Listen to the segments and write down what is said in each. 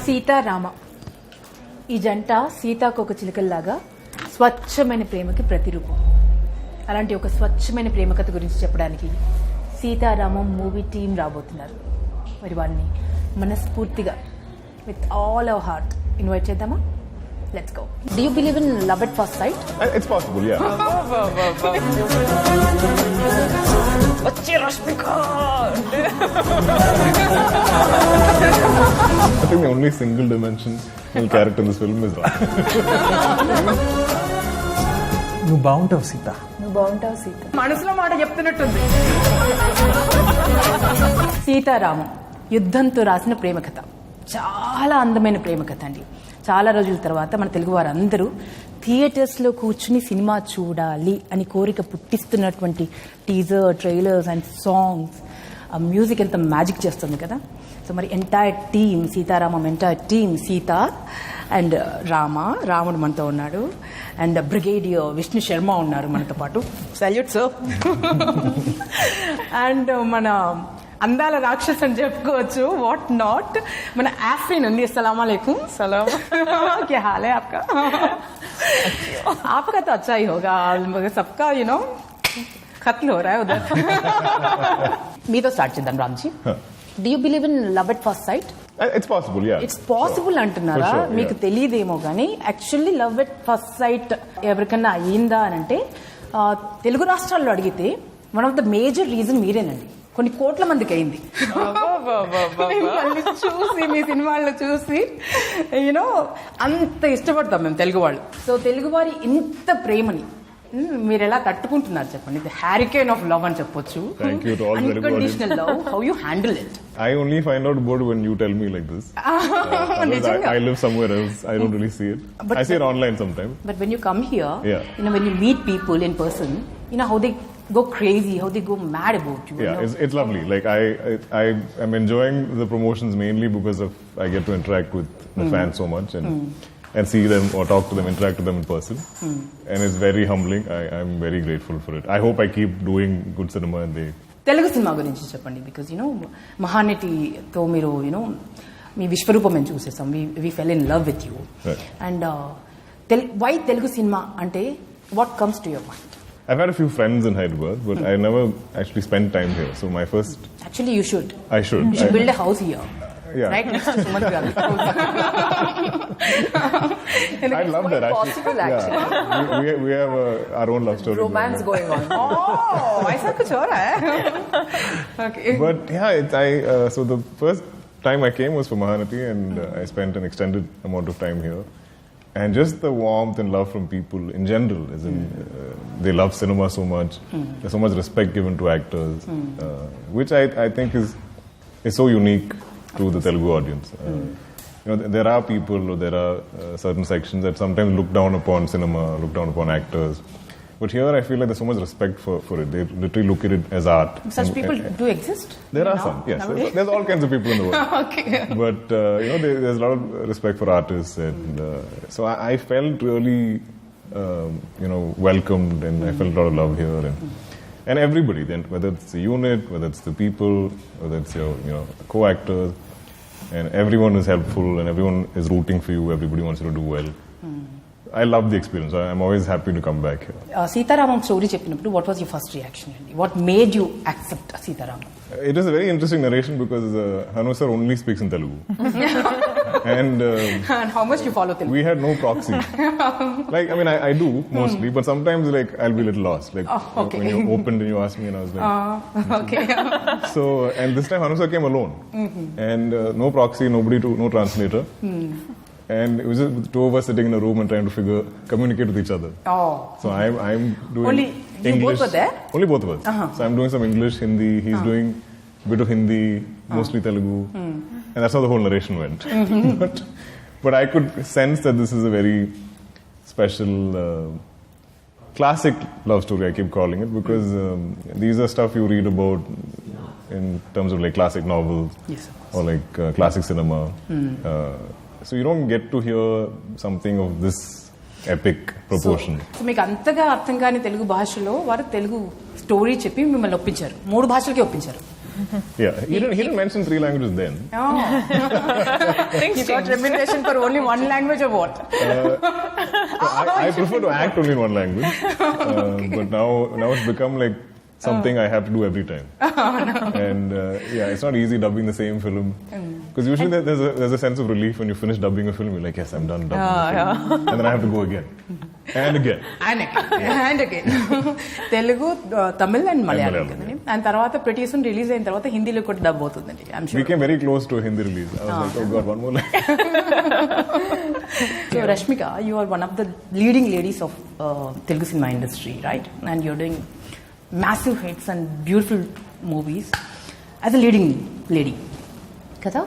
సీతా రామ ఈ జంట సీతాకోక చిలుకల్లాగా స్వచ్ఛమైన ప్రేమకి ప్రతిరూపం. అలాంటి ఒక స్వచ్ఛమైన ప్రేమ కథ గురించి చెప్పడానికి సీతారామం మూవీ టీం రాబోతున్నారు. మరి వారిని మనస్ఫూర్తిగా with all our heart invite చేద్దామా? Let's go. Do you believe in love at first sight? It's possible, yeah. I think the only single dimensional character in this film is Ram. నువ్వు బాగుంటావు సీత. నువ్వు బాగుంటావు సీత. మనసులో మాట చెప్తున్నట్టుంది. సీతారామం యుద్ధంతో రాసిన ప్రేమ కథ. చాలా అందమైన ప్రేమ కథ అండి. చాలా రోజుల తర్వాత మన తెలుగు వారందరూ థియేటర్స్లో కూర్చుని సినిమా చూడాలి అని కోరిక పుట్టిస్తున్నటువంటి టీజర్, ట్రైలర్స్ అండ్ సాంగ్స్, ఆ మ్యూజిక్ ఎంత మ్యాజిక్ చేస్తుంది కదా. సో మరి entire team Sita Ramam, entire team Sita and Ramudu మనతో ఉన్నాడు, అండ్ బ్రిగేడియర్ విష్ణు శర్మ ఉన్నారు మనతో పాటు. Salute sir. అండ్ మన అందాల రాక్షస్ అని చెప్పుకోవచ్చు, వాట్ నాట్, మన ఆఫ్రీన్ ఉంది. अस्सलाम वालेकुम. सलाम. क्या हाल है आपका? आपका तो अच्छा ही होगा, मगर सबका यू नो खत्म हो रहा है उधर. మీతో స్టార్ట్ చేద్దాం Ramji. Do you believe in love at first sight? It's possible, yeah. It's possible అంటున్నారా? మీకు తెలియదేమో కానీ actually love at first sight ఎవరికన్నా అయ్యిందా అని అంటే తెలుగు రాష్ట్రాల్లో అడిగితే one of the major reason మీరేనండి. కొన్ని కోట్ల మందికి అయింది. చూసి మీ సినిమాల్లో చూసి యూనో అంత ఇష్టపడతాం మేము తెలుగు వాళ్ళు. సో తెలుగు వారి ఇంత ప్రేమని మీరు ఎలా తట్టుకుంటున్నారు చెప్పండి. ఇది హ్యారికేన్ ఆఫ్ లవ్ అని చెప్పొచ్చు. Unconditional love. How you handle it? I only find out about it when you tell me like this. I live somewhere else. I don't really see it. I see it online sometimes. But when you come here, you know, when you meet people in person, you know how they go crazy, how they go mad about you. Yeah, you know? it's lovely. Like I am enjoying the promotions mainly because of I get to interact with the fans so much and see them or talk to them, interact with them in person. And it's very humbling. I'm very grateful for it. I hope I keep doing good cinema and they. Telugu cinema గురించి చెప్పండి. Because you know మహానటితో మీరు you know మీ విశ్వరూపం మేము చూసేసాం. We fell in love with you. And why Telugu cinema అంటే what comes to your mind? I've had a few friends in Hyderabad, but I never actually spent time here. So my first. Actually, you should. I should. You should build a house here. Yeah. Right next to Sumanth Garu. I love that. Possible, actually. Yeah. We have our own love story. Romance going on. Oh, ऐसा कुछ हो रहा है. Okay. But yeah, so the first time I came was for Mahanati, and I spent an extended amount of time here. And just the warmth and love from people in general, as in they love cinema so much. There's so much respect given to actors, which I think is so unique to the Telugu audience. You know, there are people or there are certain sections that sometimes look down upon cinema, look down upon actors. But here I feel like there's so much respect for it. They literally look at it as art. Such people do exist? There are some, yes. There's all kinds of people in the world. Okay. But, you know, there's a lot of respect for artists. And so I felt really, you know, welcomed, and I felt a lot of love here. And everybody, then, whether it's the unit, whether it's the people, whether it's your, you know, co-actors, and everyone is helpful and everyone is rooting for you. Everybody wants you to do well. I love the experience. I'm always happy to come back here. Sitaramam story cheppinappudu what was your first reaction? What made you accept Sitaramam? It is a very interesting narration because Bhanu sir only speaks in Telugu. And how much you follow Telugu? We had no proxy. Like, I mean, I do mostly, but sometimes like I'll be a little lost. Like okay. When you opened and you asked me, and I was like, okay. So, and this time Bhanu sir came alone, and no proxy, no translator. And it was just two of us sitting in a room and trying to communicate with each other. Oh. So I'm doing only English. You both were there? Only both of us. So I'm doing some English, Hindi. He's doing a bit of Hindi, mostly Telugu. And that's how the whole narration went. But I could sense that this is a very special, classic love story, I keep calling it, because these are stuff you read about in terms of like classic novels. Yes, or like classic cinema. So you don't get to hear something of this epic proportion. So మీకు అంతగా అర్థం కాని తెలుగు భాషలో వారు Telugu story చెప్పి మిమ్మల్ని ఒప్పించారు. 3 భాషలకే ఒప్పించారు. Yeah, he didn't mention 3 languages then. He got remuneration for only one language or what? I prefer to act only in one language, but now it's become like something I have to do every time. And yeah, it's not easy dubbing the same film, because usually there's a sense of relief when you finish dubbing a film. You're like, yes, I'm done dubbing the film. And then I have to go again and again and again. Telugu, Tamil and Malayalam కదండి. And తర్వాత pretty soon release అయిన తర్వాత హిందీలో కూడా dub అవుతుందండి. I'm sure. We came very close to a Hindi release. I was like, oh god, one more line. So Rashmika, you are one of the leading ladies of Telugu cinema industry, right? And you're doing massive hits and beautiful movies as a leading lady. Kada,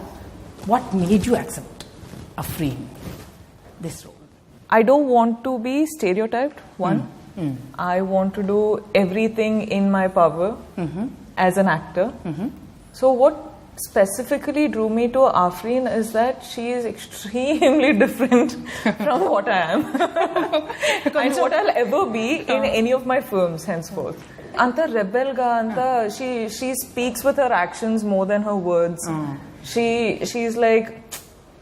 what made you accept this role? I don't want to be stereotyped, one. I want to do everything in my power as an actor. So what specifically drew me to Afreen is that she is extremely different from what I am and what I'll ever be in any of my films henceforth. Anta rebel ga, anta she speaks with her actions more than her words. She's like,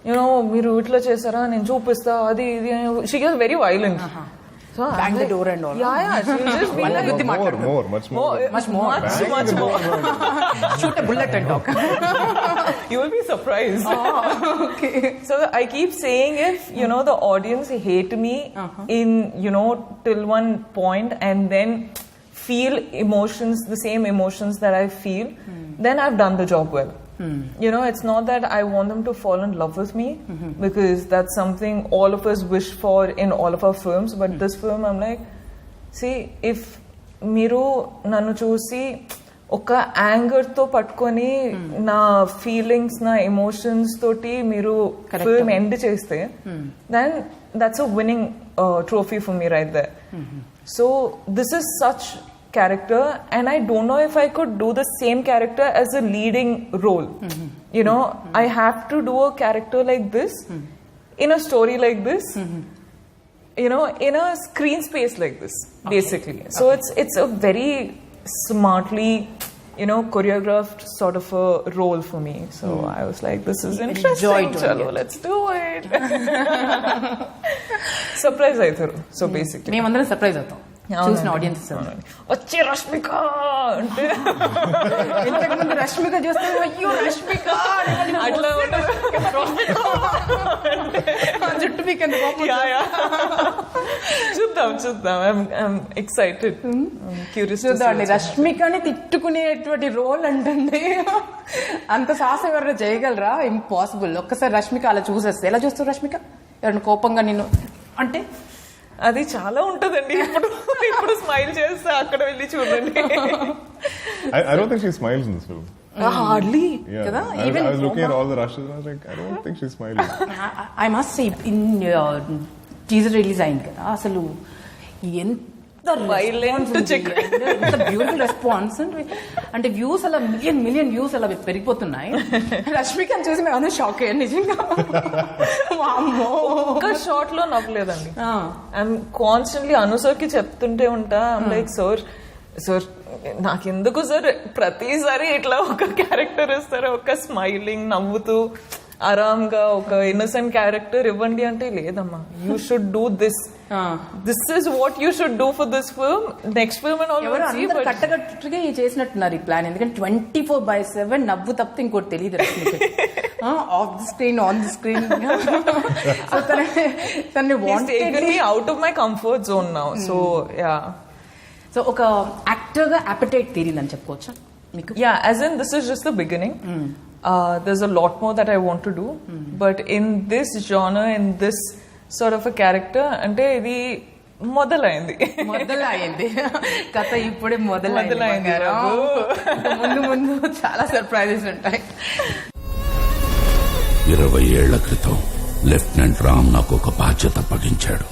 you know, మీరు ఇట్లా చేస్తారా, నేను చూపిస్తా, అది ఇది. She gets very violent. So Bang the door and all. Yeah, she'll just be like, much more. Shoot a bullet and talk. You will be surprised. Okay. So I keep saying, if you know the audience hate me in, you know, till one point and then feel emotions, the same emotions that I feel, then I've done the job well. You know, it's not that I want them to fall in love with me, because that's something all of us wish for in all of our films. But this film, I'm like, see, if Miru nanu chusi oka anger to patkoni na feelings, na emotions toti Miru film end cheste, then that's a winning trophy for me right there. So this is such character, and I don't know if I could do the same character as a leading role. You know, I have to do a character like this in a story like this, you know, in a screen space like this, basically. So it's a very smartly, you know, choreographed sort of a role for me. So I was like, this is interesting. Chalo, let's do it. Surprise aitharu. So basically మేమందరం surprise అవుతాం చూసిన audience. వచ్చి రష్మిక అంటే ఇంతకుముందు రష్మిక చూస్తే అయ్యో రష్మిక అట్లా జుట్టు మీకు ఎంత చూద్దాం. I'm excited. Curious. చూద్దామండి, రష్మికని తిట్టుకునేటువంటి రోల్ అంటుంది. అంత సాహసం ఎవరైనా చేయగలరా? ఇంపాసిబుల్. ఒక్కసారి రష్మిక అలా చూసేస్తే ఎలా చూస్తారు రష్మిక? ఎవరైనా కోపంగా నిన్ను అంటే అది చాలా ఉంటదండి. ఇప్పుడు స్మైల్ చేస్తే అక్కడ వెళ్ళి చూడండి. I don't think she smiles in this film. Hardly. కదా. I was looking at all the rushes and I was like, I don't think she's smiling. I must say, in teaser release అయింది కదా, అసలు ఎంత beautiful response అంటే views అలా million views అలా పెరిగిపోతున్నాయి. రష్మిక చూసి మేము షాక్ అయ్యాను నిజంగా. ఒక్క షాట్ లో నవ్వలేదండి. ఐఎమ్ కాన్స్టెంట్లీ అనుసర్కి చెప్తుంటే ఉంటా, లైక్ సార్ నాకెందుకు సార్ ప్రతిసారి ఇట్లా ఒక క్యారెక్టర్ ఇస్తారు, ఒక స్మైలింగ్ నవ్వుతూ ఆరాంగా ఒక ఇన్నోసెంట్ క్యారెక్టర్ ఇవ్వండి అంటే, లేదమ్మా, you should do this is what you should do for this film, next film and all. కట్టకట్టుగా చేసినట్టున్నారు ఈ ప్లాన్. ఎందుకంటే 24/7 నవ్వు తప్పితే ఇంకోటి తెలియదు. Off the screen, on the screen. Out of my comfort zone now. So yeah, so ఒక actor గా అపెటైట్ తీరిందని చెప్పుకోవచ్చా మీకు? Yeah, as in this is just the beginning. There's a lot more that I want to do, but in this genre, in this sort of a character, ante idi మొదలైంది కథ ఇప్పుడే మొదలైంది. ముందు చాలా సర్ప్రైజెస్ ఉంటాయి. 20 ఏళ్ల క్రితం లెఫ్టినెంట్ రామ్ నాకు ఒక బాధ్యత అప్పగించాడు.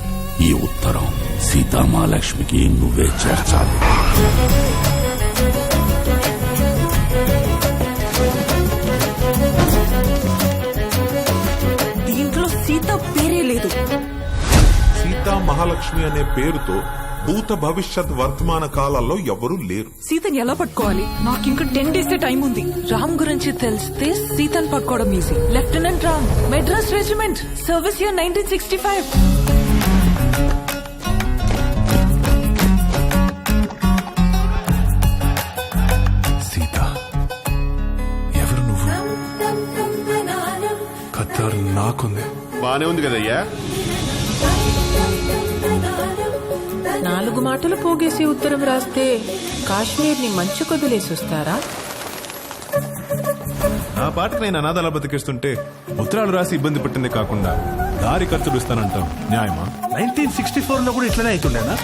ఈ ఉత్తరం సీతామహాలక్ష్మికి నువ్వే చేర్చాలి. దీంట్లో సీత పేరే లేదు. సీతా మహాలక్ష్మి అనే పేరుతో భూత భవిష్యత్ వర్తమాన కాలాల్లో ఎవరూ లేరు. సీతని ఎలా పట్టుకోవాలి? నాకు ఇంకా 10 days టైం ఉంది. రామ్ గురించి తెలిస్తే సీతని పట్టుకోవడం easy. Lieutenant Ram, Madras regiment, service year 1965. Sita, ఎవరు నువ్వు? ఖద్దరు నాకుంది. బానే ఉంది కదయ్యా. 4 మాటలు పోగేసి ఉత్తరం రాస్తే కాశ్మీర్ ని మంచు కొదిలేసి వస్తారా? నా పాటకు నేను అనాథాల బతికిస్తుంటే ఉత్తరాలు రాసి ఇబ్బంది పెట్టిందే కాకుండా దారి ఖర్చులు ఇస్తానంటాం న్యాయమా? 1964 లో కూడా ఇట్లనే అవుతుండేనా?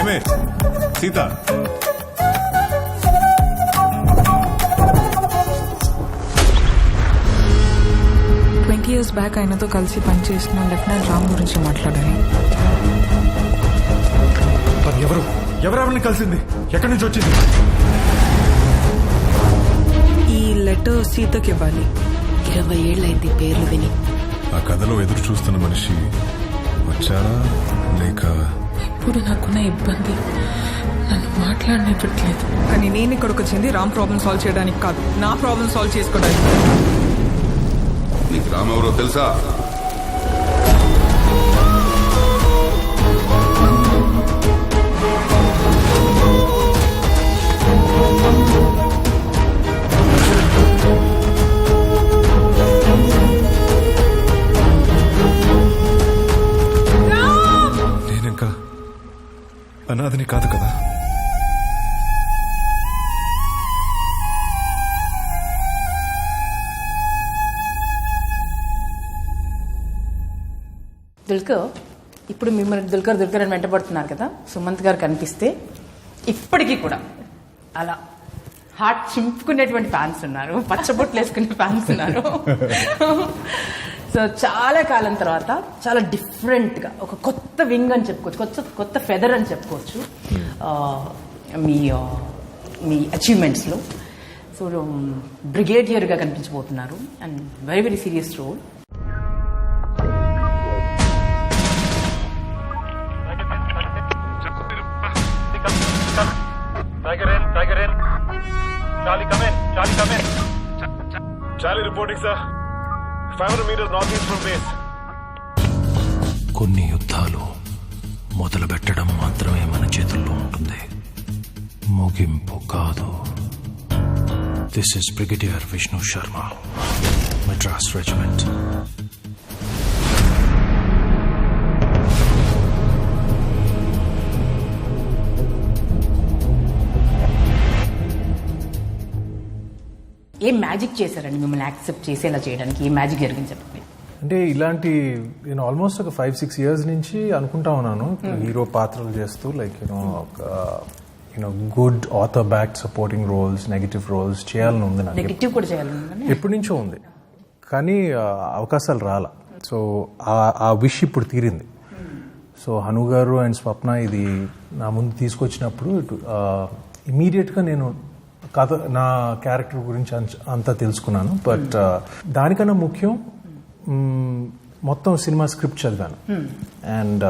ఏమే సీత, 20 years బ్యాక్ ఆయనతో కలిసి పనిచేసిన లెఫ్టినెంట్ రామ్ గురించి మాట్లాడాలి. ఎవరెవరిని కలిసింది? ఎక్కడి నుంచి వచ్చింది? ఈ లెటర్ సీతకి ఇవ్వాలి. 20 ఏళ్ళైంది పేర్లు విని. ఆ కథలో ఎదురు చూస్తున్న మనిషి వచ్చారా లేక? ఇప్పుడు నాకున్న ఇబ్బంది నన్ను మాట్లాడనివ్వట్లేదు. కానీ నేను ఇక్కడికి వచ్చింది రామ్ ప్రాబ్లం సాల్వ్ చేయడానికి కాదు, నా ప్రాబ్లం సాల్వ్ చేసుకోవడానికి. నీకు రామ్ ఎవరో తెలుసా? నేనింకా అనాథని కాదు కదా. దుల్కర్ ఇప్పుడు మిమ్మల్ని దుల్కర్ అని వెంటబడుతున్నారు కదా. సుమంత్ గారు కనిపిస్తే ఇప్పటికీ కూడా అలా హార్ట్ చింపుకునేటువంటి ఫ్యాన్స్ ఉన్నారు, పచ్చబొట్లు వేసుకునే ఫ్యాన్స్ ఉన్నారు. సో చాలా కాలం తర్వాత చాలా డిఫరెంట్గా ఒక కొత్త వింగ్ అని చెప్పుకోవచ్చు, కొత్త ఫెదర్ అని చెప్పుకోవచ్చు మీ అచీవ్మెంట్స్లో. సో బ్రిగేడియర్గా కనిపించబోతున్నారు and very very serious role. Charlie reporting, sir. 500 meters northeast from base. కొన్ని యుద్ధాలు మొదలు పెట్టడం మాత్రమే మన చేతుల్లో ఉంటుంది, ముగింపు కాదు. This is Brigadier Vishnu Sharma, Madras Regiment. ఏం మ్యాజిక్ చేశారండి మిమ్మల్ని యాక్సెప్ట్ చేసేలా చేయడానికి? ఏ మ్యాజిక్ జరిగింది చెప్పండి. అంటే ఇలాంటి నేను ఆల్మోస్ట్ ఒక 5-6 years నుంచి అనుకుంటా ఉన్నాను హీరో పాత్రలు చేస్తూ, like you know good other back supporting roles, negative roles చేయాలని ఉంది నాకు. నెగటివ్ కూడా చేయాలని ఎప్పటి నుంచో ఉంది, కానీ అవకాశాలు రాలా. సో ఆ విష్ ఇప్పుడు తీరింది. సో హను గారు అండ్ స్వప్న ఇది నా ముందు తీసుకొచ్చినప్పుడు ఇమీడియట్గా నేను కథ, నా క్యారెక్టర్ గురించి అంతా తెలుసుకున్నాను. బట్ దానికన్నా ముఖ్యం మొత్తం సినిమా స్క్రిప్ట్ చదివాను. And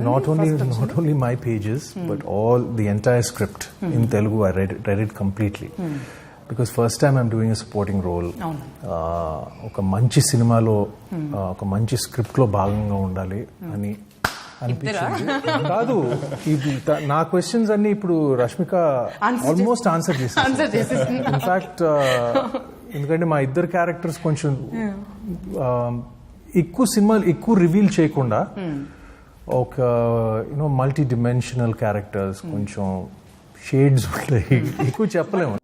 not only my pages, but all the entire script in Telugu. I read it completely. Because first time I'm doing a supporting role. ఒక మంచి సినిమాలో ఒక మంచి స్క్రిప్ట్ లో భాగంగా ఉండాలి అని అనిపించింది. కాదు, నా క్వశ్చన్స్ అన్ని ఇప్పుడు రష్మిక ఆల్మోస్ట్ ఆన్సర్ చేసేసింది. ఇన్ఫాక్ట్ ఎందుకంటే మా ఇద్దరు క్యారెక్టర్స్ కొంచెం ఎక్కువ సినిమాలు ఎక్కువ రివీల్ చేయకుండా ఒక మల్టీ డిమెన్షనల్ క్యారెక్టర్స్, కొంచెం షేడ్స్ ఉంటాయి, ఎక్కువ చెప్పలేము.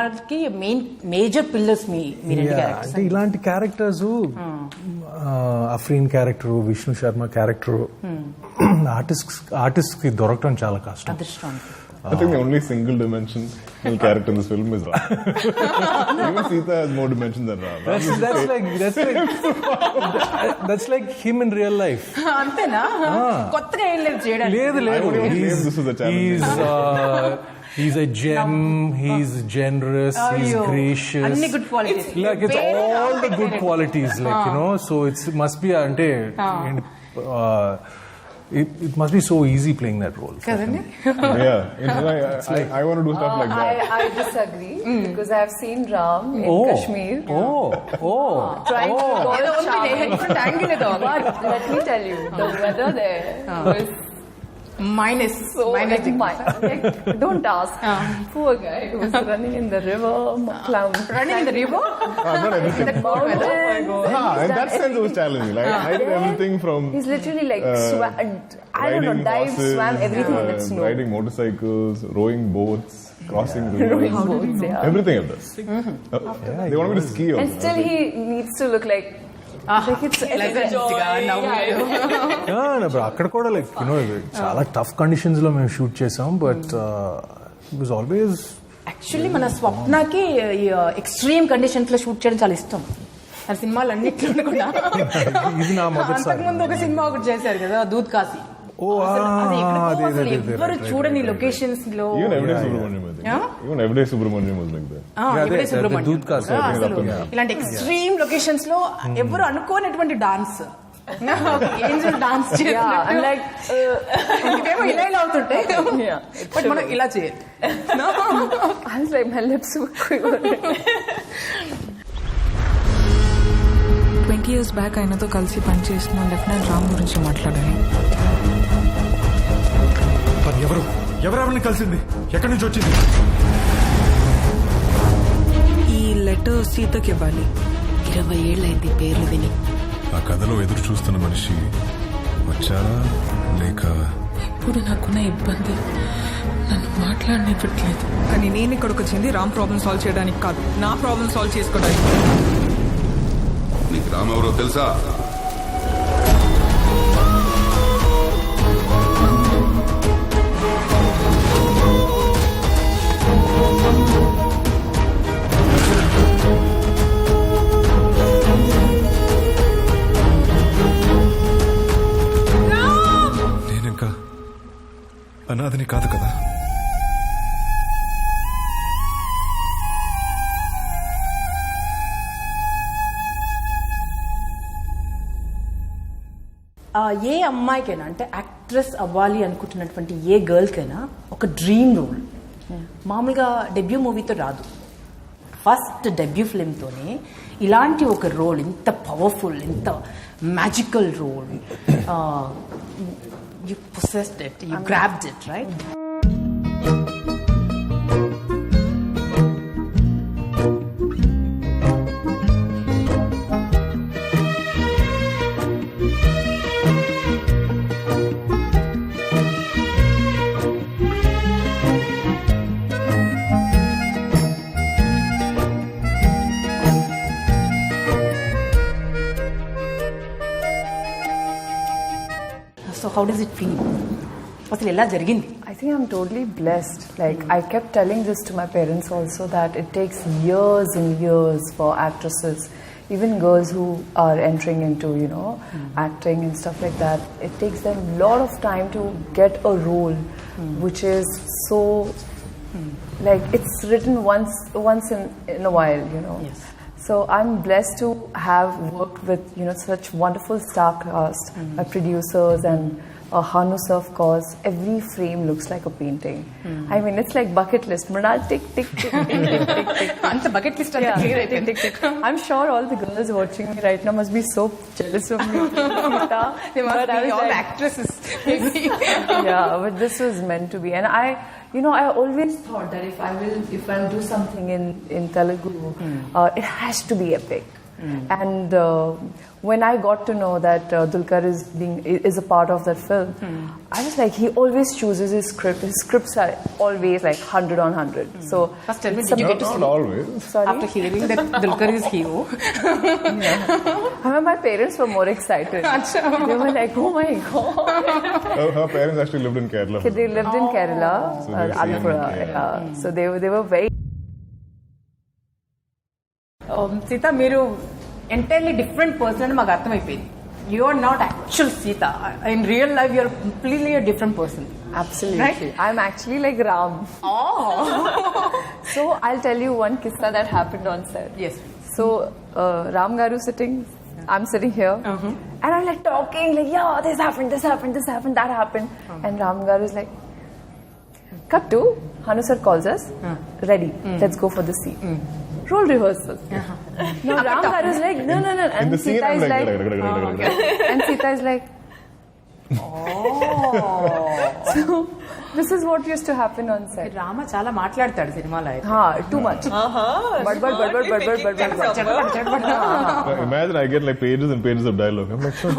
సినిమాకి మేజర్ పిల్లర్స్ మీ రెండు క్యారెక్టర్స్. అంటే ఇలాంటి characters Afreen character, Vishnu Sharma character artist కి దొరకడం చాలా కష్టం. అదృష్టం. I think the only single dimensional character in this film is Ram. Even Sita has more dimension than Ram. That's like him in real life. అంతేనా? కొత్తగా ఏం లేదు చేయడానికి. లేదు. This was a challenge. He's a gem. He's generous. He's gracious. అన్ని good qualities. Like it's all the good qualities. Like so it must be It must be so easy playing that role. I want to do stuff like that. I disagree because I have seen Ram in Kashmir. Trying to go different angle at all. But let me tell you, the weather there was minus. Like, don't ask. Poor guy who was running in the river, clown. Running in the river? Not everything. In the mountains. In that sense it was challenging. Like, I did everything from... He's literally like dive, swam, everything in that snow. Riding motorcycles, rowing boats, crossing rivers. Everything of this. They want me to ski also. And still he needs to look like... అక్కడ కూడా like చాలా tough conditions లో మేము shoot చేసాం. But it was always actually మన స్వప్నకి extreme conditions లో shoot చేయడం చాలా ఇష్టం. ఆ సినిమాలు అన్నిట్లో కూడా. ఇది నా మొదటిసారి. అంతకుముందు ఒక సినిమా ఒకటి చేశారు కదా, దూద్ కాశీ. ఎవరు చూడని లొకేషన్స్ లో. Even everyday Subramaniam was like that. ఇలాంటి ఎక్స్ట్రీమ్ లొకేషన్స్ లో ఎవరు అనుకోనటువంటి డాన్స్, ఏంజల్ డాన్స్ ఇవేమో ఇలా ఇలా అవుతుంటాయి. బట్ మనం ఇలా చేయాలి. My lips were quivering. 20 years back ఆయనతో కలిసి పనిచేసిన లెఫ్టినెంట్ రామ్ గురించి మాట్లాడాలి. ఎవరెవరిని కలిసింది? ఎక్కడి నుంచి వచ్చింది? ఈ లెటర్ సీతకి ఇవ్వాలి. 20 ఏళ్ళైంది పేర్లు విని. ఆ కథలో ఎదురు చూస్తున్న మనిషి వచ్చారా లేక? ఇప్పుడు నాకున్న ఇబ్బంది నన్ను మాట్లాడనివ్వట్లేదు. కానీ నేను ఇక్కడికి వచ్చింది రామ్ ప్రాబ్లం సాల్వ్ చేయడానికి కాదు, నా ప్రాబ్లం సాల్వ్ చేసుకోవడానికి. నీకు రామ్ ఎవరో తెలుసా? నేనింకా అనాథని కాదు కదా. ఏ అమ్మాయికైనా అంటే యాక్ట్రెస్ అవ్వాలి అనుకుంటున్నటువంటి ఏ గర్ల్కైనా ఒక డ్రీమ్ రోల్ మామూలుగా డెబ్యూ మూవీతో రాదు. ఫస్ట్ డెబ్యూ ఫిల్మ్తోనే ఇలాంటి ఒక రోల్, ఇంత పవర్ఫుల్, ఇంత magical role, you possessed it, you grabbed it, right? So how does it feel? అసలు ఎలా జరిగింది? I think I'm totally blessed. Like I kept telling this to my parents also, that it takes years and years for actresses, even girls who are entering into, acting and stuff like that. It takes them a lot of time to get a role, which is so, like it's written once in a while, Yes. So I'm blessed to have worked with such wonderful star cast, my producers and Bhanu sir, of course. Every frame looks like a painting. I mean, it's like bucket list. Mrunal, tick, tick, tick, tick, tick, tick, tick. అంత bucket list tick, tick, tick. I'm sure all the girls watching me right now must be so jealous of me. Sita. They must be all actresses. Yeah, but this was meant to be. And I always thought that if I'll do something in Telugu, it has to be epic. And when I got to know that Dulquer is a part of that film, I was like, he always chooses his script. His scripts are always like 100 on 100. So first tell me, did you get to Not sleep always. Sorry? after hearing that Dulquer is hero? I mean, my parents were more excited. They were like, oh my god. Her parents actually lived in Kerala. They lived in Kerala, So they've seen Alapura. it, So they were very. Sita, మీరు entirely different person అని మాకు అర్థమైపోయింది. You are not actual Sita. In real life, you are completely a different person. Absolutely. Right? I'm actually like Ram. Oh. So I'll tell you one kissa that happened on set. Yes. So Ram Garu sitting, I'm sitting here, and I'm like talking like, yeah, this happened, that happened, and Ram Garu is like, cut to Bhanu sir calls us, ready, let's go for the scene. Roll rehearsal. No, Ram Garu is like, no, In and the scene, Sita I'm is like, like, and Sita is like, so this is what used to happen on set. Rama చాలా మాట్లాడతాడు సినిమాలో అయితే. Too much. But. Imagine I get like pages and pages of dialogue. I'm like, so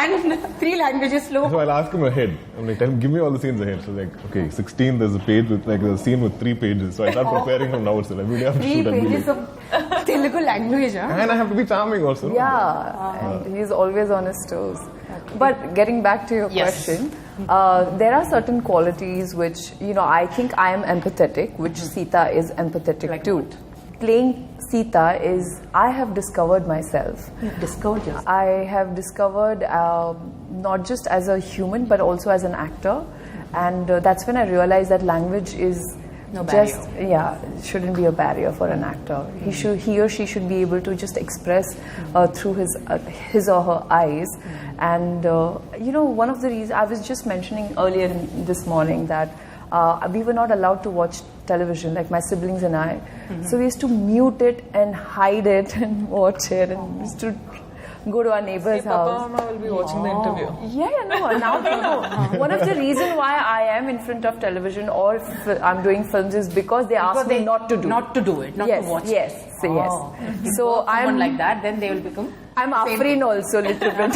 And 3 languages లో. So I'll ask him ahead. I'm like, tell him, give me all the scenes ahead. So like, okay, 16, there's a page with like a scene with 3 pages. So I start preparing from now itself. Every day I have to 3 shoot and be pages like, of Telugu language. and I have to be charming also. Yeah, and he's always on his toes. But getting back to your Yes. question, there are certain qualities which, you know, I think I am empathetic, which Sita is empathetic Like too. what? Playing Sita is, I have discovered myself. Discovered yourself. I have discovered not just as a human but also as an actor, and that's when I realized that language is No just shouldn't be a barrier for an actor. He or she should be able to just express through his or her eyes. And you know, one of the reasons I was just mentioning earlier this morning that we were not allowed to watch television, like my siblings and I. So we used to mute it and hide it and watch it, and we used to go to our neighbor's house. Papa Mama will be watching the interview. No. Now they know. One of the reasons why I am in front of television or if I'm doing films is because they ask me not to do it. Not to do it, not to watch it. Yes. So I'm I'm like that, then they will become. I'm Afreen also a little bit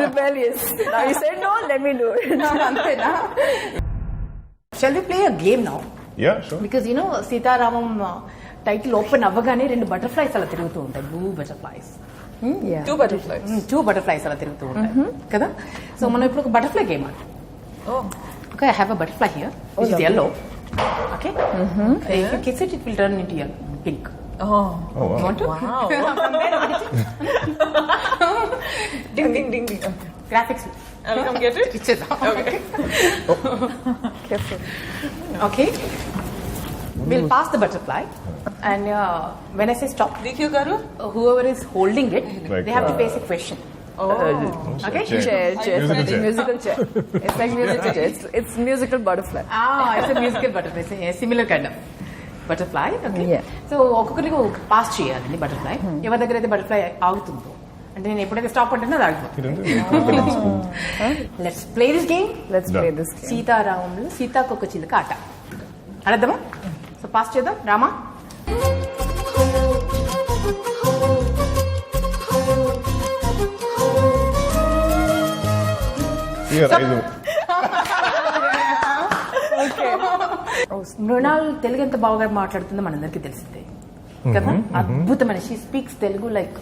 rebellious. Now you said no, let me do it. అంతేనా? Shall we play a game now? Yeah, sure. Because you know, Sita Ramam title open అవ్వగానే 2 butterflies అలా తిరుగుతూ ఉంటాయి, blue butterflies. Yeah. 2 butterflies. 2 butterflies అలా తిరుగుతూ ఉంటాయి కదా. So మనం ఇప్పుడు ఒక బటర్ఫ్లై గేమ్ ఆడు. Okay, I have a butterfly here which is yellow. Okay, if you kiss it, it will turn into yellow, pink. Oh, wow. You want to? Wow. Ding, ding, ding, ding. Graphics. I'll come get it. ఇచ్చేద్దాం. Okay. Careful. Okay. We'll pass the butterfly, and when I say stop, Dikhiyo Garu? whoever is holding it, Like, they have to face a question. Okay. Chair. Musical chair. It's like musical chair. It's musical butterfly. It's a musical butterfly. It's a similar kind of butterfly. Okay. Yeah. So ఒక్కొక్కరికి pass చేయాలండి butterfly. ఎవరి దగ్గర అయితే butterfly ఆగుతుందో, అంటే నేను ఎప్పుడైతే stop అంటున్నా అది ఆగిపోతుంది. Let's play this game. Let's play this game. సీతారాములు సీతాకొక చిలుక ఆట ఆడదామా? సో పాస్ చేద్దాం. రామా, Yeah, మృణాల్ తెలుగు ఎంత బాగా మాట్లాడుతుందో మనందరికీ తెలిసిందే కదా. అద్భుతమైన, she speaks Telugu like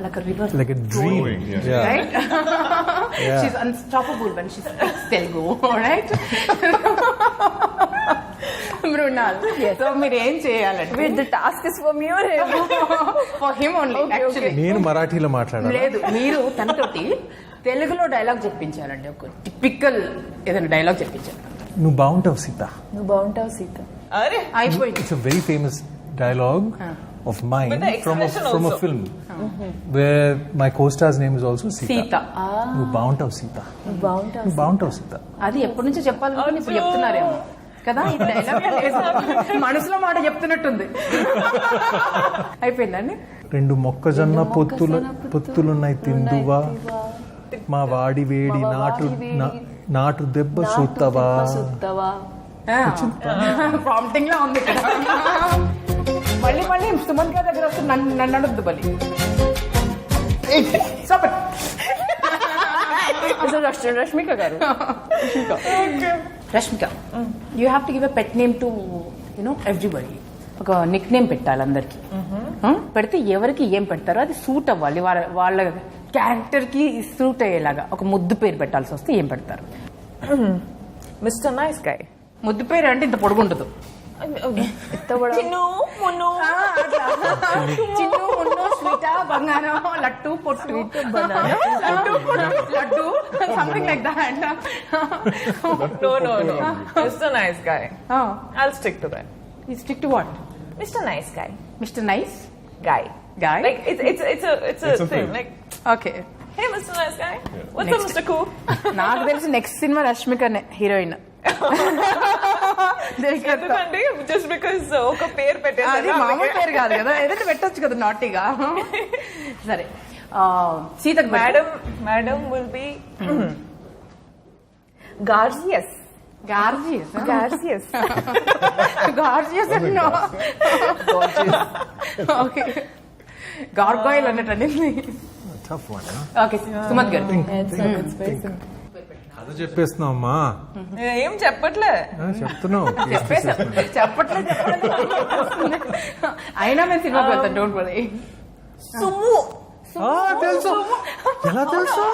a river, like a dream. Yeah. right? She's unstoppable when she speaks Telugu, right? Mrunal, so మీరు ఏం చేయాలంటే, Wait, the task is for me or him? for him only actually. నేను మరాఠీలో మాట్లాడాలి. లేదు, మీరు తనతోటి తెలుగులో dialogue చెప్పించాలండి. ఒక typical ఏదైనా డైలాగ్ చెప్పించాలి. నువ్వు బాగుంటావు సీత. నువ్వు బాగుంటావు సీత. అయిపోయింది. It's a very famous dialogue of mine With the from expression a also. film where my co-star's name is also Sita. Sita. నువ్వు బాగుంటావు సీత. నువ్వు బాగుంటావు. నువ్వు బాగుంటావు సీత. అది ఎప్పటి నుంచో చెప్పాలని ఇప్పుడు చెప్తున్నారేమో కదా. ఈ డైలాగ్ మనసులో మాట చెప్తున్నట్టుంది. అయిపోయిందండి. 2 మొక్కజొన్న పొత్తులున్నాయి తిందువా, మా వాడి వేడి నాటు దెబ్బ సూత్తవా. ప్రాంప్టింగ్ లా ఉంది ఇక్కడ. మళ్ళీ మళ్ళీ సుమంత్ గారి దగ్గర వస్తే నన్ను అడద్దు బలి. రష్మిక గారు, Rashmika, you have to give a pet name to everybody. ఒక నిక్ నేమ్ పెట్టాలి అందరికి. పెడితే ఎవరికి ఏం పెడతారో అది సూట్ అవ్వాలి, వాళ్ళ క్యారెక్టర్ కి సూట్ అయ్యేలాగా. ఒక ముద్దు పేరు పెట్టాల్సి వస్తే ఏం పెడతారు? Mister nice guy. ముద్దు పేరు అంటే ఇంత పొడుగుండదు. చిన్ను మున్ను స్వీట బంగారం లడ్డు పొట్టు laddu something like that. No. Mr. Nice Guy. I'll stick to that. You stick to what? Mr. Nice Guy. Mr. Nice Guy. Like it's a thing. friend. Like, okay. Hey, Mr. Nice Guy. What's up, Mr. Cool? నాకు తెలిసి next cinema రష్మికనే heroine. ఎందుకంటే just because ఒక పేరు పెట్టేది. అది మామూలు పేరు కాదు కదా, ఏదైతే పెట్టొచ్చు కదా నాటిగా. సరే, సీతకు madam will be gorgeous. Gorgeous అన్నో. ఓకే, గార్గాయిల్ అన్నట్టు. ఓకే, సుమంత్ గారు. అది చెప్పేస్తున్నావు అమ్మా. ఏం చెప్పట్లే. చెప్తున్నావు. చెప్పట్లేదు. అయినా మేము సినిమాకి వెళ్తాం. Don't worry. సుమ్ము. తెలుసు. ఎలా తెలుసు?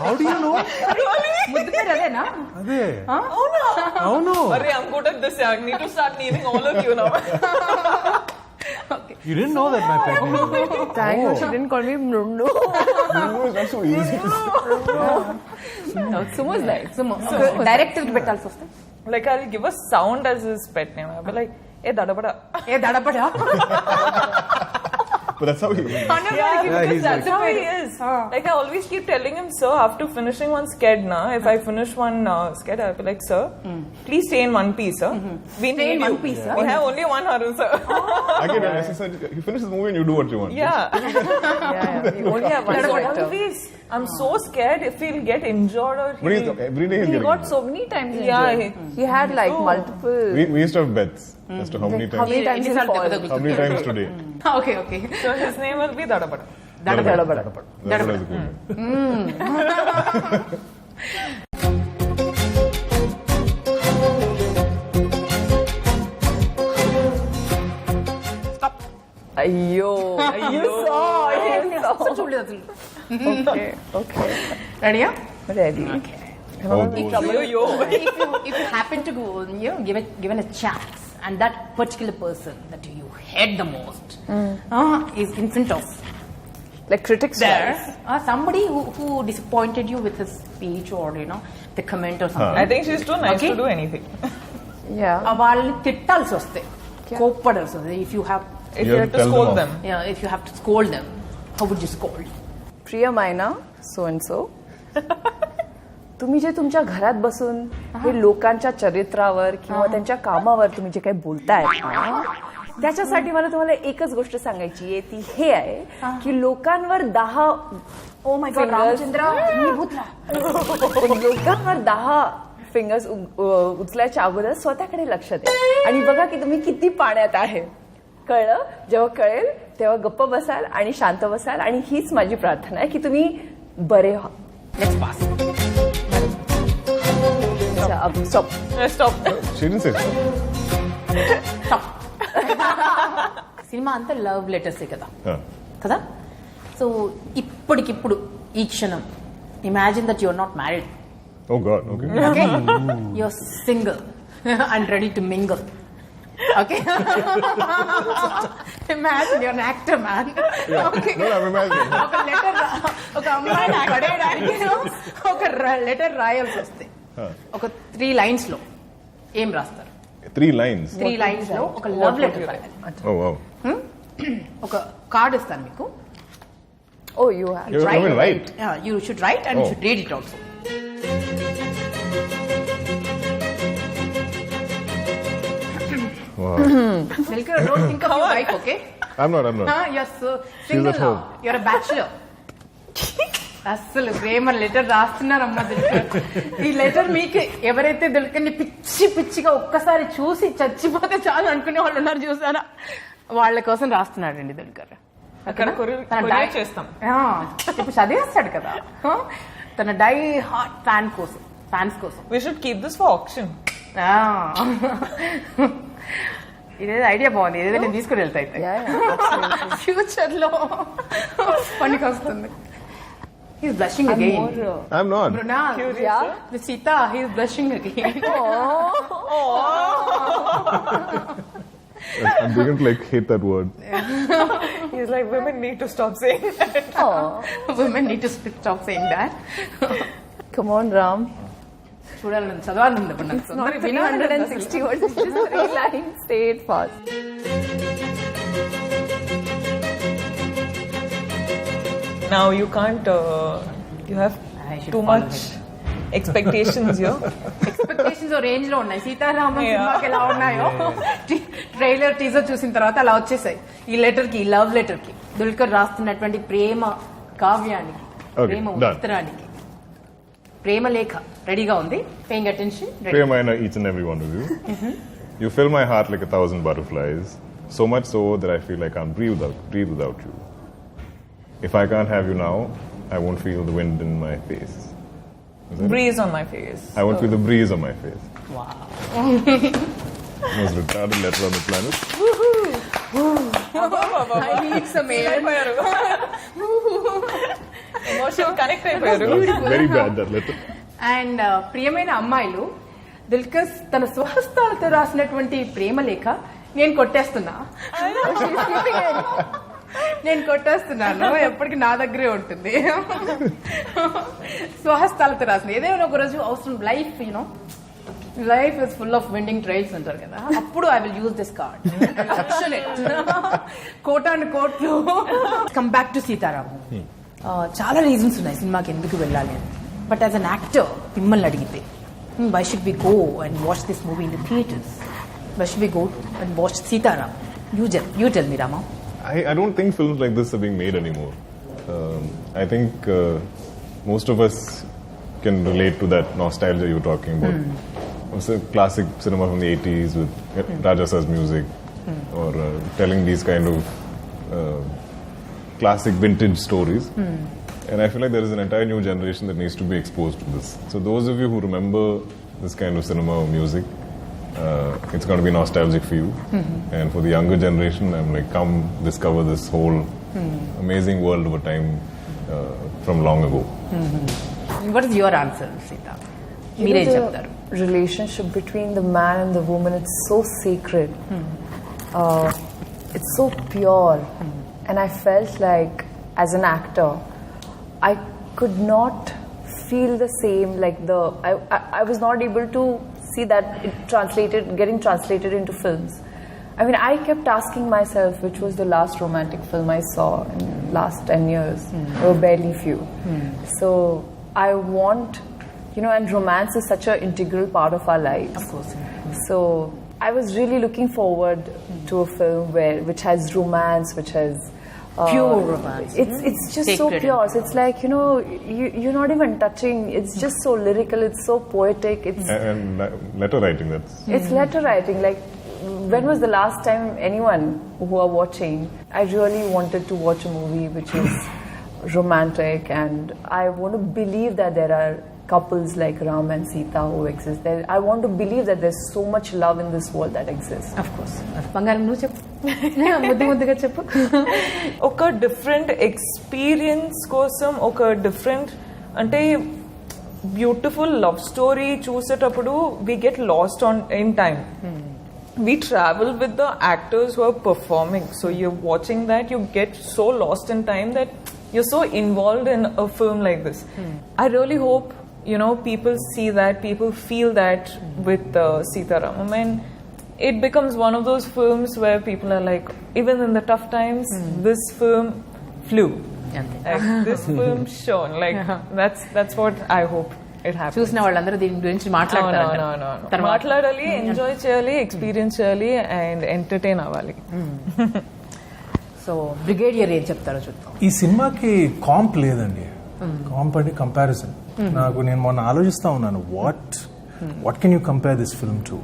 How do you know? ముద్దు పేరు అదేనా? అదే. అవును. అరే, I'm good at this. I need to start needing all of you now. Okay. You didn't know that, my friend. Thank you. She didn't call me Mrunal. Mrunal is not so easy to say. Sumo is like Sumo. Director కి పెట్టాల్సి వస్తే Like, I'll give a sound as his pet name. I'll be like, hey, dadabada. ఏ దడపడా. But that's how he is. Because that's how he is. Like, I always keep telling him, sir, after finishing one sked, if I finish one sked, I'll be like, sir, please stay in one piece, sir. We Stay need in you. one piece, sir? We have only one hurl, sir. I get it. You finish the movie and you do what you want. Yeah. We only have one character. Always. I'm so scared if he'll get injured or But every day he'll He get got injured. so many times Yeah, injured. He had like multiple. We used to have bets as to how many How times. many times he'll fall? How many times today? Okay okay. So his name will be Dadabada. Dadabada is good. Ayyo. You saw. అసలు చూడలేదు అసలు. Okay. రెడీయా? Ready. Oh, If you happen to go, given a chance, and that particular person that you hate the most is in front of Like critics there, wise. somebody who disappointed you with his speech or the comment or something. I think she's too nice Okay. to do anything. Yeah. వాళ్ళని తిట్టాల్సి వస్తే, కోప్పడాల్సి వస్తే, if you have If you have to scold them. if you have to scold them, how would you scold? प्रिय मायना so and so, तुम्ही जे तुमच्या घरात बसून हे लोकांच्या चरित्रावर किंवा त्यांच्या कामावर तुम्ही जे काही बोलतायत ना, त्याच्यासाठी मला तुम्हाला एकच गोष्ट सांगायची आहे, ती हे आहे की लोकांवर 10 Oh my God, रामचंद्र, मी भूतला. लोकांवर 10 फिंगर्स उचलायच्या अगोदर स्वतःकडे लक्ष द्या आणि बघा की तुम्ही किती पाण्यात आहे. कळलं? जेव्हा कळेल तेव्हा गप्प बसाल आणि शांत बसाल, आणि हीच माझी प्रार्थना आहे की तुम्ही बरे व्हा. Let's pass. Stop. Stop. She didn't say so. Stop. Cinema అంతా లవ్ లెటర్సే కదా కదా. సో ఇప్పటికిప్పుడు ఈ క్షణం imagine that you're not married. Oh God, okay. Okay? You're single and ready to mingle. Okay? Imagine you're an actor, man. Okay. No, I'm imagining. ఒక letter ఒక అమ్మాయిని పడేయడానికి ఒక లెటర్ రాయాల్సి వస్తే ఒక 3 lines లో ఏం రాస్తారు? 3 lines. 3 lines లో ఒక లవ్ లెటర్ రాయాలి. Oh wow. ఒక కార్డ్ ఇస్తాను మీకు. Oh, you have. You will write. Yeah, you should write and you should read it also. Wow. Dulquer, don't think of your wife, okay? I'm not. You're so She's single at now. home. You're a bachelor. అస్సలు ప్రేమ letter రాస్తున్నారమ్మా Dulquer. ఈ letter మీకు ఎవరైతే దుల్కర్ని పిచ్చిగా ఒక్కసారి చూసి చచ్చిపోతే చాలు అనుకునే వాళ్ళు ఉన్నారు చూసారా? వాళ్ళ కోసం రాస్తున్నాడండి దుల్కర్. అక్కడ కొరియర్ చేస్తాం. ఇప్పుడు చదివేస్తాడు కదా తన డై హార్ట్ ఫ్యాన్స్ కోసం. We should keep this for auction. ఇదేదో ఐడియా బాగుంది, ఏదైతే నేను తీసుకుని వెళ్తా అయితే ఫ్యూచర్ లో పనికి వస్తుంది. He's blushing again. I'm not. Mrunal, yeah. With Sita, he's blushing again. I'm beginning to hate that word. He's like, women need to stop saying that. Women need to stop saying that. Come on, Ram. చూడాలని చదవాలని ఇప్పుడు నాకు. It's not 360 words, it's just 3 lines. Say it fast. Now you can't, you have too much expectations here. Expectations range లో ఉన్నాయి. సీతారామం సినిమాకి ఎలా ఉన్నాయో trailer teaser చూసిన తర్వాత అలా వచ్చేసాయి. ఈ లెటర్ కి, లవ్ లెటర్ కి, దుల్కర్ రాస్తున్నటువంటి ప్రేమ కావ్యానికి, ప్రేమ ఉత్తరానికి, ప్రేమ లేఖ రెడీగా ఉంది. Paying attention. Prema each and every one of you. You fill my heart like 1,000 butterflies, so much so that I feel I can't breathe without you. If I can't have you now, I won't feel the wind in my face. Breeze on my face. I won't feel the breeze on my face. Wow. Most retarded letter on the planet. I need some air. Emotion connect అయిపోయారు. Very bad, that letter. And ప్రియమైన అమ్మాయిలు, దుల్కర్ తన స్వహస్తాలతో రాసినటువంటి ప్రేమ లేఖ నేను కొట్టేస్తున్నాను. ఎప్పటికీ నా దగ్గరే ఉంటుంది. స్వహస్తాలతో రాసిన ఏదైనా ఒక రోజు అవసరం. Life is full of winding trails అంటారు కదా, అప్పుడు I will use this card. కోటాను కోట్లు. Come back to Sita Ramam. చాలా రీజన్స్ ఉన్నాయి సినిమాకి ఎందుకు వెళ్ళాలి అని. బట్ యాజ్ అన్ యాక్టర్ మిమ్మల్ని అడిగితే, why should we go and watch this movie in the theatres? Why should we go and watch Sita Ramam? You tell me, Ramam. I don't think films like this are being made anymore. I think most of us can relate to that nostalgia you were talking about. It's a classic cinema from the 80s with Raja Sir's music, or telling these kind of classic vintage stories. And I feel like there is an entire new generation that needs to be exposed to this. So those of you who remember this kind of cinema or music, it's going to be nostalgic for you. And for the younger generation, I'm like, come discover this whole amazing world of a time from long ago. What is your answer, Sita? Mere cheptaru. Relationship between the man and the woman, it's so sacred. It's so pure. And I felt like, as an actor, I could not feel the same, I was not able to see that getting translated into films. I mean, I kept asking myself, which was the last romantic film I saw in the last 10 years? Or barely few. So I want, and romance is such an integral part of our lives. Of course. So I was really looking forward to a film which has romance, which has pure romance. It's just so pure. So it's like, you're not even touching. It's just so lyrical. It's so poetic. And letter writing, it's letter writing. Like, when was the last time anyone who are watching, I really wanted to watch a movie which is romantic, and I want to believe that there are couples like Ram and Sita who exist. I want to believe that there's so much love in this world that exists. Of course. Bangaram, nu cheppu. ముద్దుగా చెప్పు. ఒక different experience కోసం, ఒక different అంటే beautiful love story చూసేటప్పుడు we get lost in time. We travel with the actors who are performing. So you're watching that, you get so lost in time that you're so involved in a film like this. I really hope, people see that, people feel that with Sitaramam, and it becomes one of those films where people are like, even in the tough times, this film flew. Like, this film shone. Like, that's what I hope it happens. చూసిన వాళ్ళందరూ దీని గురించి మాట్లాడతారు. మాట్లాడాలి, enjoy చేయాలి, experience చేయాలి, and entertain అవ్వాలి. So brigadier ఏం చెప్తారో చూద్దాం. ఈ సినిమాకి కాంప్ లేదండి. కాంప్ అంటే కంపారిజన్. నేను మొన్న ఆలోచిస్తా ఉన్నాను, what can you compare this film to?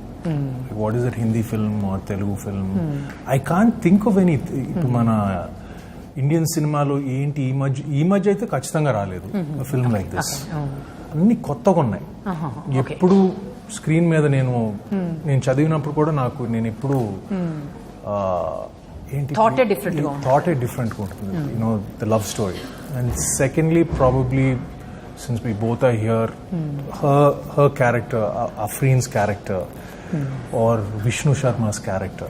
What is it, Hindi film or Telugu film? I can't think of any. ఇప్పుడు మన ఇండియన్ సినిమాలో ఏంటి ఈ మధ్య అయితే ఖచ్చితంగా రాలేదు ఫిల్మ్ లైక్ దిస్. అన్ని కొత్తగా ఉన్నాయి. ఎప్పుడు స్క్రీన్ మీద నేను చదివినప్పుడు కూడా నేను ఎప్పుడు ఏంటి థాటే డిఫరెంట్గా ఉంటుంది. You know the love story. And secondly probably since we both are here, her character, Afreen's character, or Vishnu Sharma's character,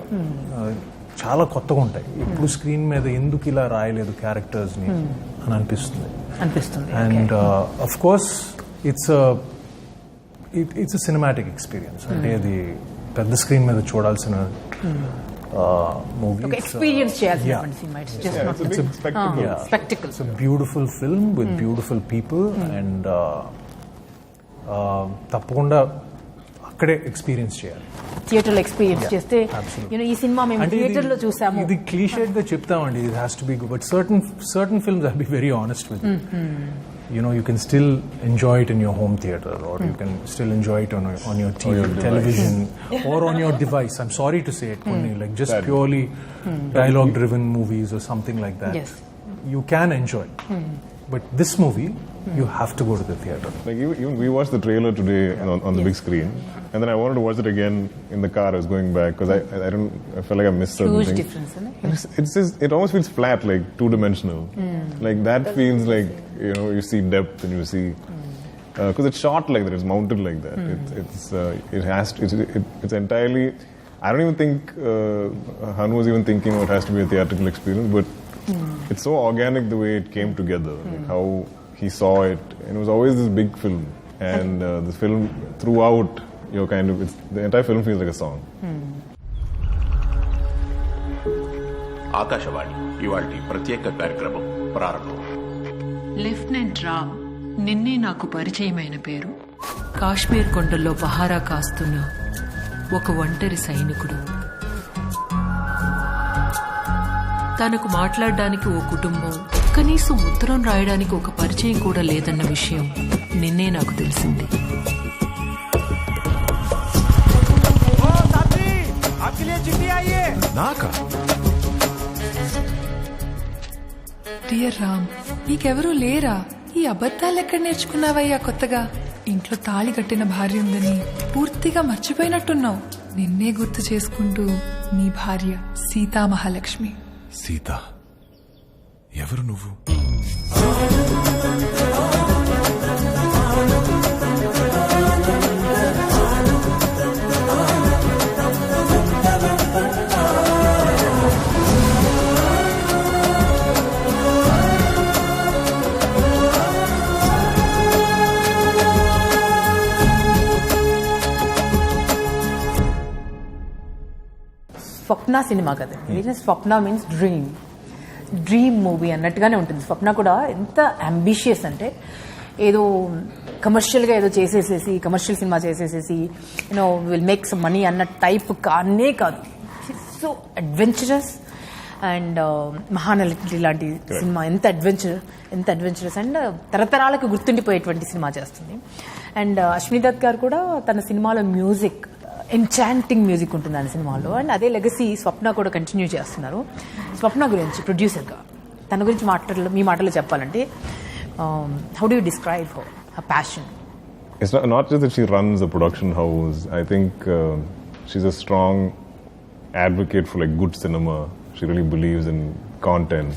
చాలా కొత్తగా ఉంటాయి. ఇప్పుడు స్క్రీన్ మీద ఎందుకు ఇలా రాయలేదు క్యారెక్టర్స్ ని అని అనిపిస్తుంది. And of course it's a cinematic experience. అంటే అది పెద్ద స్క్రీన్ మీద చూడాల్సిన movie. Experience చేయాల్సినటువంటి cinema. It's a spectacle. It's a beautiful film with beautiful people and తప్పకుండా అక్కడే ఎక్స్పీరియన్స్ చేయాలి. థియేటర్ లో ఎక్స్పీరియన్స్ చేస్తే ఈ సినిమా మేము థియేటర్ లో చూసాము. ఇది క్లీషేడ్ గా చెప్తామండి, it has to be good, but certain films, I'll be very honest with you. You know, you can still enjoy it in your home theater, or you can still enjoy it on your TV, television, or on your device. I'm sorry to say it, like just purely dialogue-driven movies or something like that. Yes. You can enjoy, but this movie, you have to go to the theater. Like even we watched the trailer today on the big screen, and then I wanted to watch it again in the car. I was going back because I felt like I missed something. Huge difference, isn't it? It's just, it almost feels flat, like two-dimensional. Like that feels like, you know, you see depth and you see because it's shot like that, it's mounted like that. It's entirely. I don't even think Bhanu was even thinking it has to be a theatrical experience, but it's so organic the way it came together, like how he saw it, and it was always this big film, and the film throughout, you're kind of, the entire film feels like a song. Akashvani ఇవాల్టి ప్రత్యేక కార్యక్రమం ప్రారంభం. Lieutenant Ram నిన్నే నాకు పరిచయమైన పేరు. కాశ్మీర్ కొండల్లో పహారా కాస్తున్న ఒక ఒంటరి సైనికుడు. తనకు మాట్లాడడానికి ఓ కుటుంబం, కనీసం ఉత్తరం రాయడానికి ఒక పరిచయం కూడా లేదన్న విషయం నిన్నే నాకు తెలిసింది. డియర్ రామ్, నీకెవరూ లేరా? ఈ అబద్ధాలు ఎక్కడ నేర్చుకున్నావయ్యా కొత్తగా? ఇంట్లో తాళి కట్టిన భార్య ఉందని పూర్తిగా మర్చిపోయినట్టున్నావు. నిన్నే గుర్తు చేసుకుంటూ నీ భార్య సీతా మహాలక్ష్మి. సీత, ఎవరు నువ్వు? స్వప్న సినిమా కదా, స్వప్న మీన్స్ డ్రీమ్ మూవీ అన్నట్టుగానే ఉంటుంది. స్వప్న కూడా ఎంత అంబిషియస్ అంటే ఏదో కమర్షియల్గా ఏదో చేసేసేసి కమర్షియల్ సినిమా చేసేసేసి you know will make some money అన్న టైప్ కానే కాదు. సో అడ్వెంచరస్ అండ్ మహానటి లాంటి సినిమా ఎంత అడ్వెంచరస్ అండ్ తరతరాలకు గుర్తుండిపోయేటువంటి సినిమా చేస్తుంది. అండ్ అశ్విని దత్ గారు కూడా తన సినిమాలో మ్యూజిక్ ఎన్చాంటింగ్ మ్యూజిక్ ఉంటుంది ఆ సినిమాలో, అండ్ అదే లెగసీ స్వప్న కూడా కంటిన్యూ చేస్తున్నారు. స్వప్న గురించి ప్రొడ్యూసర్గా తన గురించి మీ మాటల్లో చెప్పాలంటే how do you describe her passion? It's not just that she runs a production house. I think she's a strong advocate for like good cinema. She really believes in content,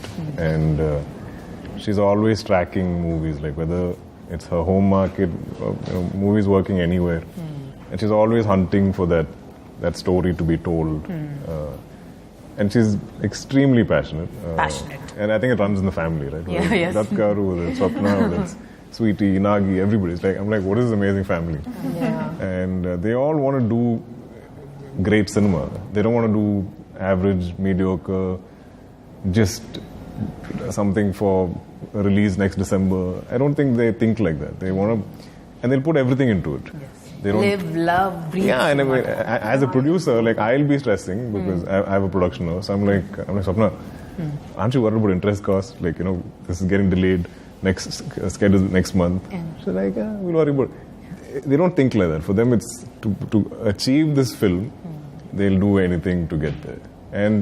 and she's always tracking movies, like whether it's her home market, movies working anywhere. And she's always hunting for that story to be told. And she's extremely passionate. And I think it runs in the family, right? Yeah, yes. Dulquer, Swapna, Sweetie, Nagi, everybody's like, I'm like, what is this amazing family? Yeah. And they all want to do great cinema. They don't want to do average, mediocre, just something for release next December. I don't think they think like that. They want to, and they'll put everything into it. Yes. They don't live, love, breathe. Yeah, and I mean, as a producer, like I'll be stressing because I have a production house. I'm like Swapna, aren't you worried about interest costs? Like, you know, this is getting delayed. Schedule next month. Yeah. So like, we'll worry about it. they don't think like that. For them, it's to achieve this film, they'll do anything to get there. And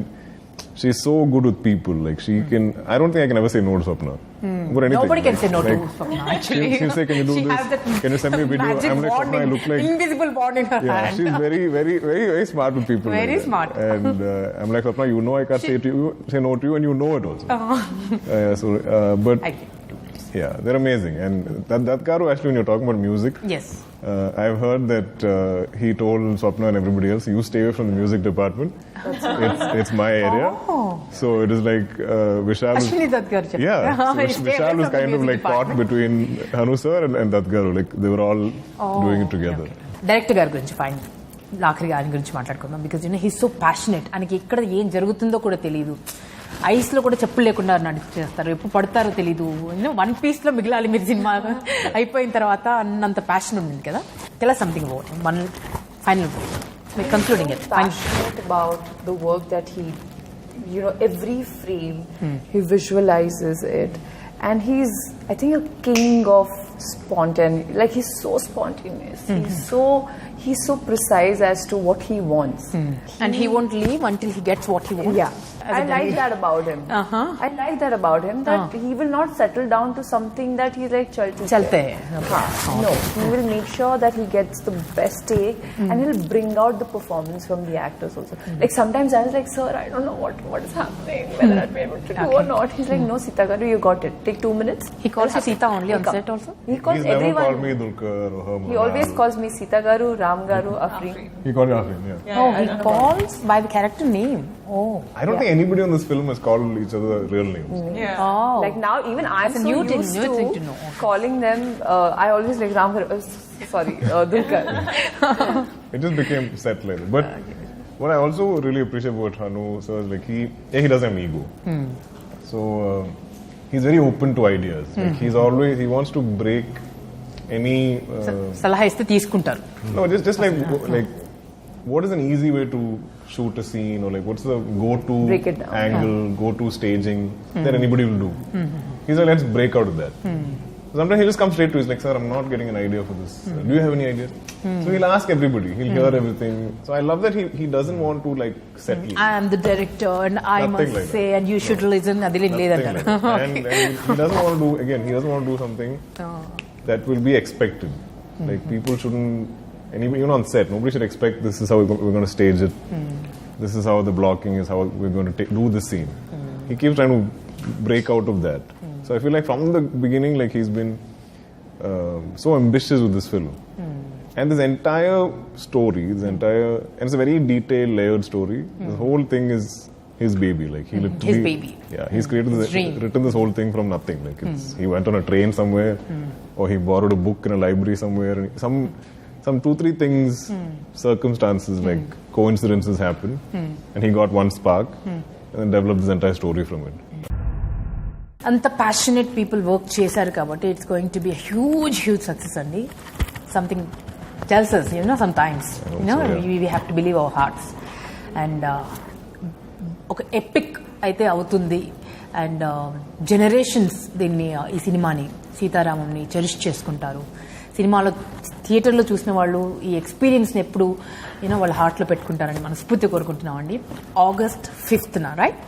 she's so good with people. Like she can. I don't think I can ever say no to Swapna. For anything. Nobody can say no to like, Swapna. Actually, she'll say, "Can you do she this? has that Can you send me a video?" magic I'm like, wand "Swapna, I look like invisible bond in her yeah." hand. She's very, very, very, very smart with people. Very like that. smart. And I'm like, "Swapna, you know I can't say no to you, and you know it also." But yeah, they're amazing. And that Garu, actually, when you're talking about music, Yes. I've heard that he told Swapna and everybody else, "You stay away from the music department. It's my area." So it is like Vishal. Ashwini Dutt garu chepparu. Yeah, so Stay away Vishal was from the kind of music like caught department. between Hanu sir and Dutt garu. Like they were all doing it together. Director గారి గురించి fine ఆఖరి గారి గురించి మాట్లాడుకుందాం. Because he's so passionate. ఆయనకి ఎక్కడ ఏం జరుగుతుందో కూడా తెలియదు. ఐస్ లో కూడా చెప్పులు లేకుండా నడిచేస్తారు. ఎప్పుడు పడతారో తెలీదు. 1 piece లో మిగిలాలి మీరు సినిమా అయిపోయిన తర్వాత అన్నంత ప్యాషన్ ఉంది కదా. Tell us something about him. One final concluding it. Passionate about the work that he, every frame he visualizes it, and he's, I think, a king of spontaneity. Like he's so spontaneous. He's so precise as to what he wants. And he won't leave until he gets what he wants. Yeah. I like that about him. I like that about him, that he will not settle down to something that he's like Chalte. No, he will make sure that he gets the best take, and he'll bring out the performance from the actors also. Like sometimes I was like, "Sir, I don't know what is happening, whether I'll be able to do or not." He's like, "No, Sita garu, you got it. Take 2 minutes." He calls you Sita only on set also? He calls He's never everyone. called me Dulquer or Ramam. He always calls me Sita garu, Ram garu, Afri. He called me Afrin, yeah. Oh, he calls by the character name. Oh. I don't think anybody on this film has called each other real names. Oh. Like now, even I'm That's a so new thing used to know. calling them. I always like Ram garu. Sorry, Dulquer. It just became set like that. But what I also really appreciate about Hanu sir is like he doesn't have ego. So he's very open to ideas. Like he wants to break any. సలహా ఇస్తే తీసుకుంటారు. No, just like what is an easy way to shoot a scene, or like what's the go-to Break it down. angle, go-to staging that anybody will do. He's like, let's break out of that. Sometimes he'll just come straight to us like, "Sir, I'm not getting an idea for this. Do you have any ideas?" So he'll ask everybody. He'll hear everything. So I love that he doesn't want to like settle. I am the director and I Nothing must like say and you should listen. Nothing like that. And he doesn't want to do, again, he doesn't want to do something that will be expected. Like people shouldn't, even on set, nobody should expect this is how we're going to stage it. This is how the blocking is, how we're going to do this scene. He keeps trying to break out of that. So I feel like from the beginning, like he's been so ambitious with this film. And this entire story, and it's a very detailed, layered story. The whole thing is his baby. Like he literally, his baby. Yeah, he's created dream. written this whole thing from nothing. Like he went on a train somewhere, or he borrowed a book in a library somewhere. And some 2-3 things, circumstances, like coincidences happen, and he got one spark, and then developed this entire story from it. అంత passionate people work చేశారు కాబట్టి it's going to be huge success అండి. Something tells us, some times we have to believe our hearts. And ఒక epic అయితే అవుతుంది. And generations దీన్ని, ఈ సినిమాని, సీతారామంని చెరిష్ చేసుకుంటారు. సినిమాలో థియేటర్లో చూసిన వాళ్ళు ఈ ఎక్స్పీరియన్స్ని ఎప్పుడు వాళ్ళ హార్ట్లో పెట్టుకుంటారని మనస్ఫూర్తి కోరుకుంటున్నామండి. August 5th, right?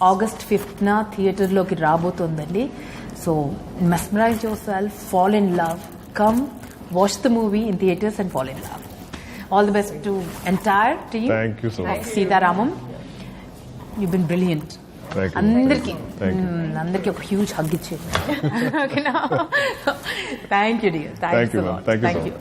August 5th థియేటర్లోకి రాబోతోందండి. So mesmerise yourself, fall in love, come watch the movie in theatres and fall in love. All the best to entire team. Thank you so much. Sitaramam, you been brilliant. అందరికీ ఒక huge hug ఇచ్చేది. Thank you dear. Thank you.